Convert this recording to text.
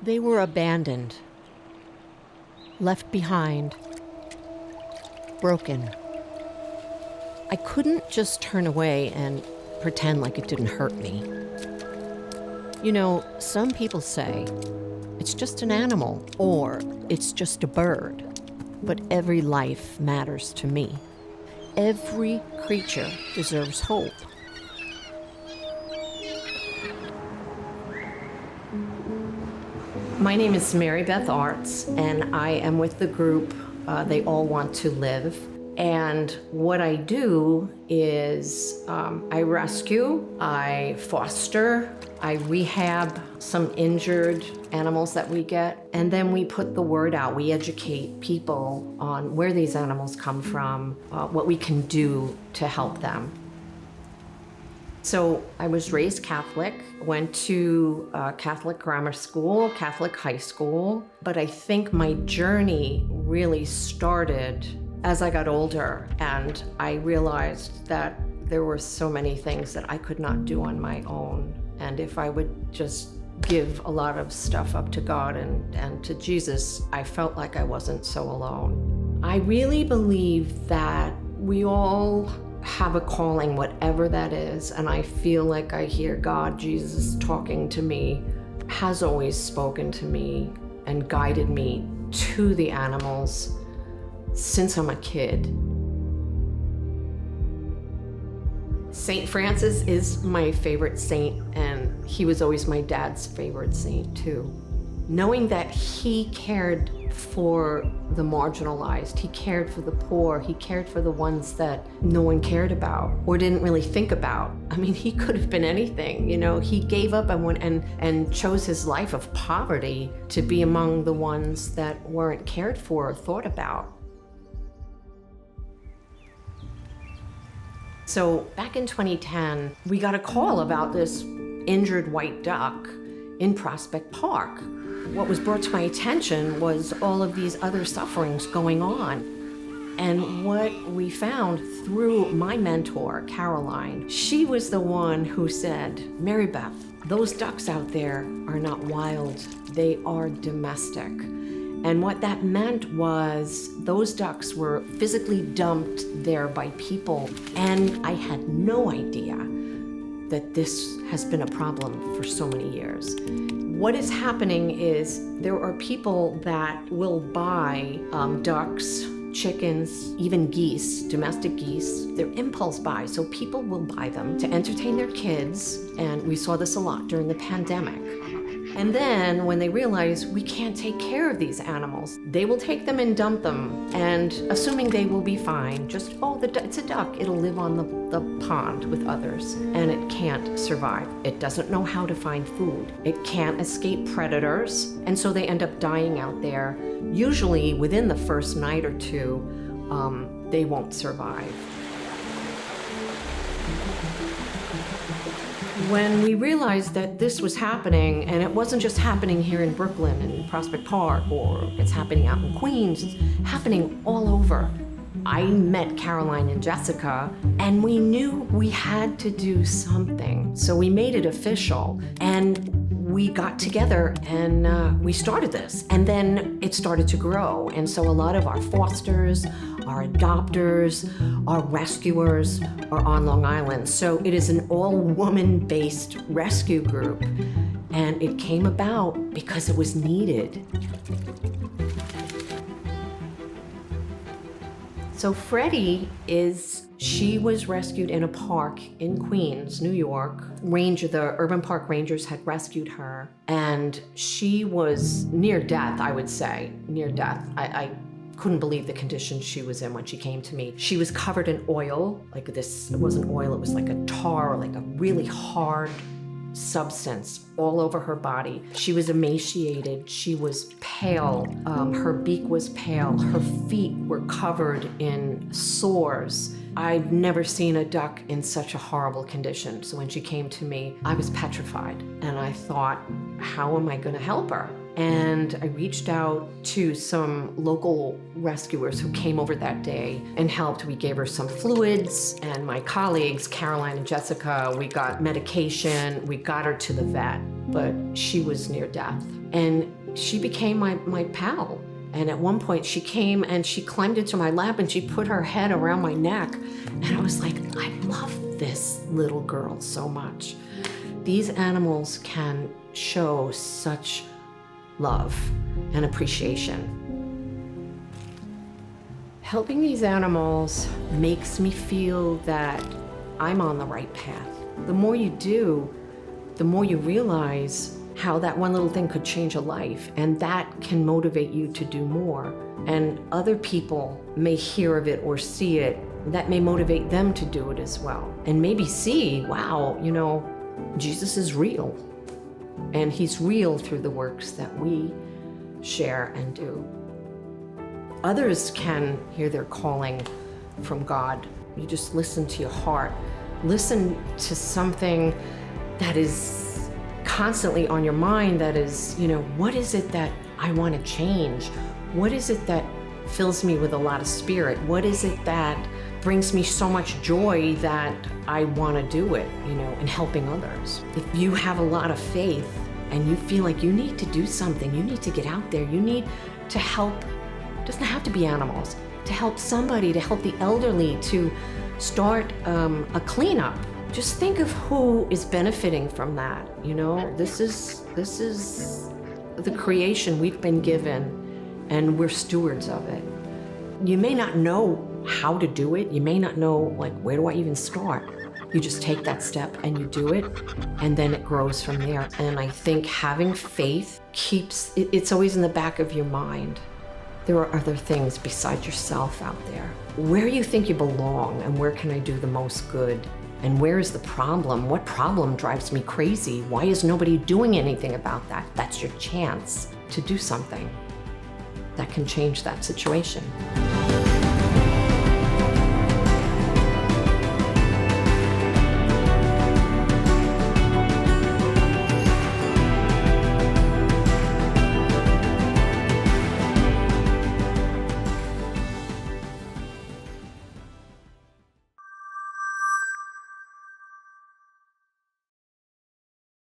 They were abandoned, left behind, broken. I couldn't just turn away and pretend like it didn't hurt me. You know, some people say, it's just an animal, or it's just a bird. But every life matters to me. Every creature deserves hope. My name is Mary Beth Arts, and I am with the group They All Want to Live. And what I do is I rescue, I foster, I rehab some injured animals that we get, and then we put the word out. We educate people on where these animals come from, what we can do to help them. So I was raised Catholic, went to Catholic grammar school, Catholic high school, but I think my journey really started as I got older, and I realized that there were so many things that I could not do on my own. And if I would just give a lot of stuff up to God and to Jesus, I felt like I wasn't so alone. I really believe that we all have a calling, whatever that is, and I feel like I hear God, Jesus talking to me, has always spoken to me and guided me to the animals since I'm a kid. Saint Francis is my favorite saint, and he was always my dad's favorite saint too. Knowing that he cared for the marginalized, he cared for the poor, he cared for the ones that no one cared about or didn't really think about. I mean, he could have been anything, you know. He gave up and chose his life of poverty to be among the ones that weren't cared for or thought about. So back in 2010, we got a call about this injured white duck in Prospect Park. What was brought to my attention was all of these other sufferings going on. And what we found through my mentor, Caroline, she was the one who said, Mary Beth, those ducks out there are not wild, they are domestic. And what that meant was those ducks were physically dumped there by people. And I had no idea that this has been a problem for so many years. What is happening is there are people that will buy ducks, chickens, even geese, domestic geese. They're impulse buys, so people will buy them to entertain their kids. And we saw this a lot during the pandemic. And then when they realize we can't take care of these animals, they will take them and dump them, and assuming they will be fine, just, it's a duck, it'll live on the pond with others, and it can't survive. It doesn't know how to find food. It can't escape predators, and so they end up dying out there. Usually within the first night or two, they won't survive. When we realized that this was happening, and it wasn't just happening here in Brooklyn and Prospect Park, or it's happening out in Queens, it's happening all over. I met Caroline and Jessica, and we knew we had to do something. So we made it official, and we got together and we started this. And then it started to grow. And so a lot of our fosters, our adopters, our rescuers are on Long Island. So it is an all-woman-based rescue group. And it came about because it was needed. So Freddie she was rescued in a park in Queens, New York. The Urban Park Rangers had rescued her, and she was near death, I would say, near death. I couldn't believe the condition she was in when she came to me. She was covered in oil, like this, it wasn't oil, it was like a tar, like a really hard substance all over her body. She was emaciated, she was pale, her beak was pale, her feet were covered in sores. I'd never seen a duck in such a horrible condition. So when she came to me, I was petrified, and I thought, how am I gonna help her? And I reached out to some local rescuers who came over that day and helped. We gave her some fluids, and my colleagues, Caroline and Jessica, we got medication, we got her to the vet, but she was near death. And she became my pal. And at one point she came and she climbed into my lap and she put her head around my neck. And I was like, I love this little girl so much. These animals can show such love and appreciation. Helping these animals makes me feel that I'm on the right path. The more you do, the more you realize how that one little thing could change a life, and that can motivate you to do more. And other people may hear of it or see it, that may motivate them to do it as well. And maybe see, wow, Jesus is real. And he's real through the works that we share and do. Others can hear their calling from God. You just listen to your heart. Listen to something that is constantly on your mind, that is, what is it that I want to change? What is it that fills me with a lot of spirit? What is it that brings me so much joy that I want to do it, in helping others? If you have a lot of faith and you feel like you need to do something, you need to get out there, you need to help, it doesn't have to be animals, to help somebody, to help the elderly, to start a cleanup. Just think of who is benefiting from that. This is the creation we've been given, and we're stewards of it. You may not know how to do it. You may not know, where do I even start? You just take that step and you do it, and then it grows from there. And I think having faith it's always in the back of your mind. There are other things besides yourself out there. Where you think you belong, and where can I do the most good? And where is the problem? What problem drives me crazy? Why is nobody doing anything about that? That's your chance to do something that can change that situation.